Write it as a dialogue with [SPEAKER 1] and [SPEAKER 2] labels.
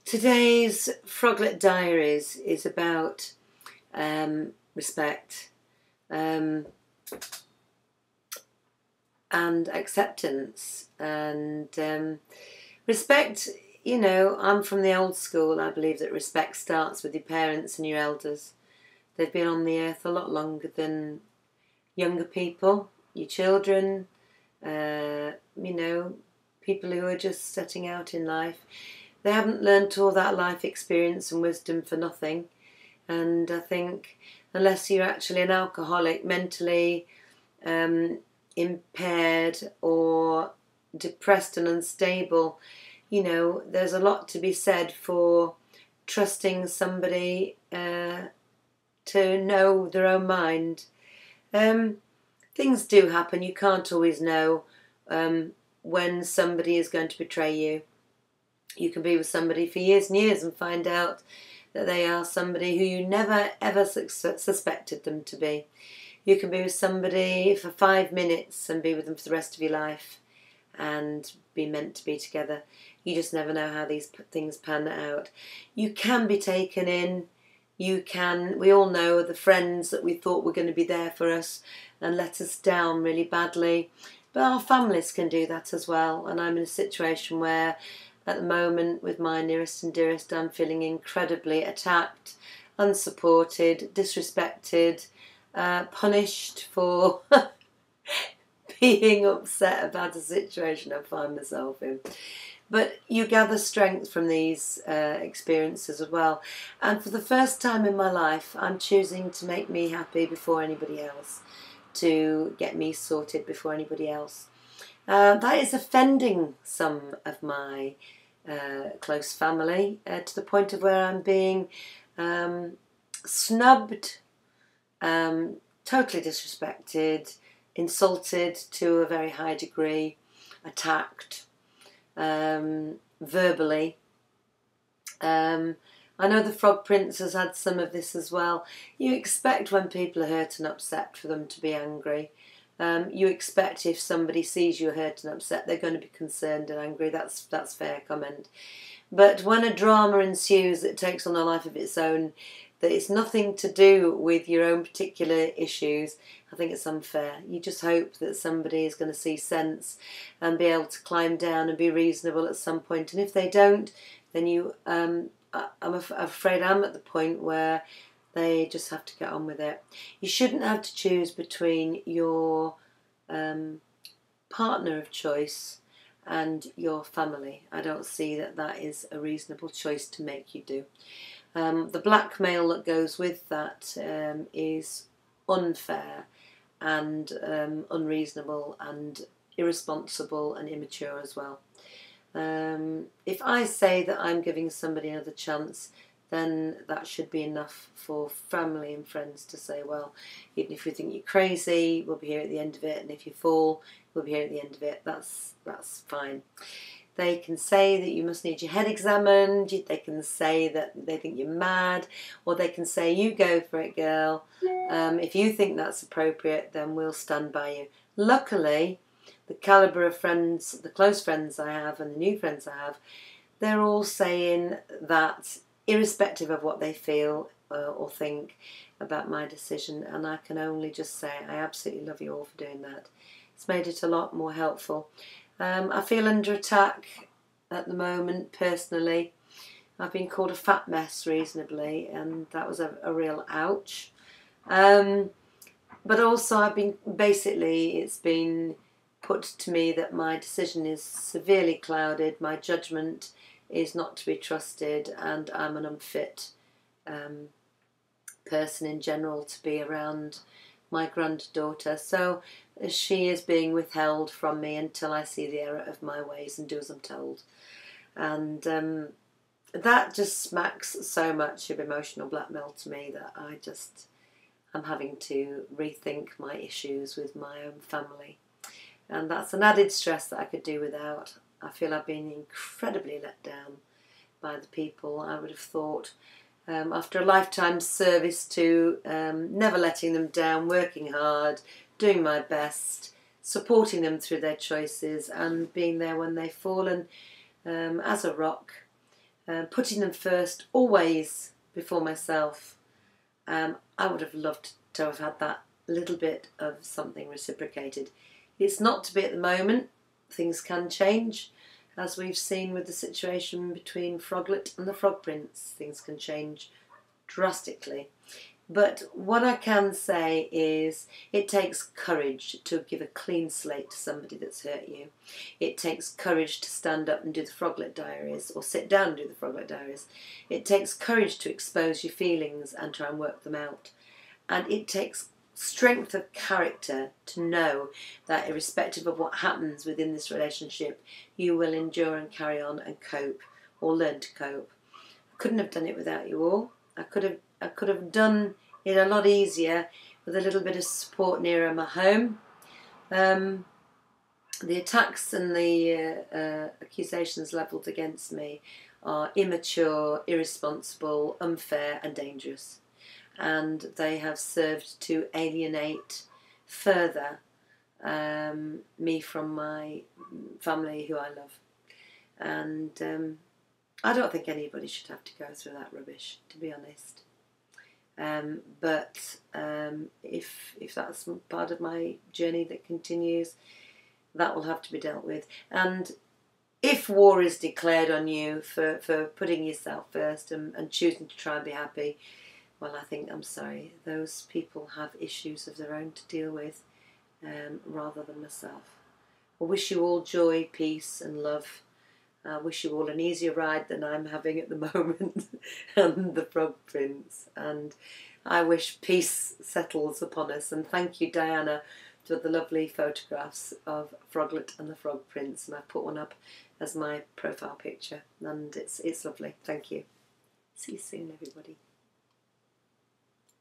[SPEAKER 1] Today's Froglet Diaries is about respect and acceptance. And respect, I'm from the old school. I believe that respect starts with your parents and your elders. They've been on the earth a lot longer than younger people, your children, people who are just setting out in life. They haven't learnt all that life experience and wisdom for nothing. And I think unless you're actually an alcoholic, mentally impaired or depressed and unstable, there's a lot to be said for trusting somebody to know their own mind. Things do happen. You can't always know when somebody is going to betray you. You can be with somebody for years and years and find out that they are somebody who you never ever suspected them to be. You can be with somebody for 5 minutes and be with them for the rest of your life and be meant to be together. You just never know how these things pan out. You can be taken in. We all know the friends that we thought were going to be there for us and let us down really badly. But our families can do that as well. And I'm in a situation where at the moment, with my nearest and dearest, I'm feeling incredibly attacked, unsupported, disrespected, punished for being upset about a situation I find myself in. But you gather strength from these experiences as well. And for the first time in my life, I'm choosing to make me happy before anybody else, to get me sorted before anybody else. That is offending some of my close family to the point of where I'm being snubbed, totally disrespected, insulted to a very high degree, attacked, verbally. I know the Frog Prince has had some of this as well. You expect when people are hurt and upset for them to be angry. You expect if somebody sees you hurt and upset, they're going to be concerned and angry. That's fair comment. But when a drama ensues that takes on a life of its own, that it's nothing to do with your own particular issues, I think it's unfair. You just hope that somebody is going to see sense and be able to climb down and be reasonable at some point. And if they don't, then I'm afraid I'm at the point where they just have to get on with it. You shouldn't have to choose between your partner of choice and your family. I don't see that is a reasonable choice to make you do. The blackmail that goes with that is unfair and unreasonable and irresponsible and immature as well. If I say that I'm giving somebody another chance, then that should be enough for family and friends to say, well, even if you think you're crazy, we'll be here at the end of it, and if you fall, we'll be here at the end of it. That's fine. They can say that you must need your head examined, they can say that they think you're mad, or they can say, you go for it, girl. If you think that's appropriate, then we'll stand by you. Luckily, the calibre of friends, the close friends I have and the new friends I have, they're all saying that irrespective of what they feel or think about my decision, and I can only just say I absolutely love you all for doing that. It's made it a lot more helpful. I feel under attack at the moment personally. I've been called a fat mess reasonably, and that was a real ouch. But also it's been put to me that my decision is severely clouded, my judgment is not to be trusted, and I'm an unfit person in general to be around my granddaughter. So she is being withheld from me until I see the error of my ways and do as I'm told. And that just smacks so much of emotional blackmail to me that I'm having to rethink my issues with my own family. And that's an added stress that I could do without. I feel I've been incredibly let down by the people. I would have thought after a lifetime's service to never letting them down, working hard, doing my best, supporting them through their choices and being there when they've fallen as a rock. putting them first, always before myself. I would have loved to have had that little bit of something reciprocated. It's not to be at the moment. Things can change, as we've seen with the situation between Froglet and the Frog Prince. Things can change drastically. But what I can say is it takes courage to give a clean slate to somebody that's hurt you. It takes courage to stand up and do the Froglet Diaries, or sit down and do the Froglet Diaries. It takes courage to expose your feelings and try and work them out. And it takes strength of character to know that irrespective of what happens within this relationship, you will endure and carry on and cope, or learn to cope. I couldn't have done it without you all. I could have done it a lot easier with a little bit of support nearer my home. The attacks and the accusations levelled against me are immature, irresponsible, unfair and dangerous. And they have served to alienate further me from my family who I love. And I don't think anybody should have to go through that rubbish, to be honest. But if that's part of my journey that continues, that will have to be dealt with. And if war is declared on you for putting yourself first and choosing to try and be happy, well, I think, I'm sorry, those people have issues of their own to deal with, rather than myself. I wish you all joy, peace and love. I wish you all an easier ride than I'm having at the moment and the Frog Prince. And I wish peace settles upon us. And thank you, Diana, for the lovely photographs of Froglet and the Frog Prince. And I put one up as my profile picture. And it's lovely. Thank you. See you soon, everybody.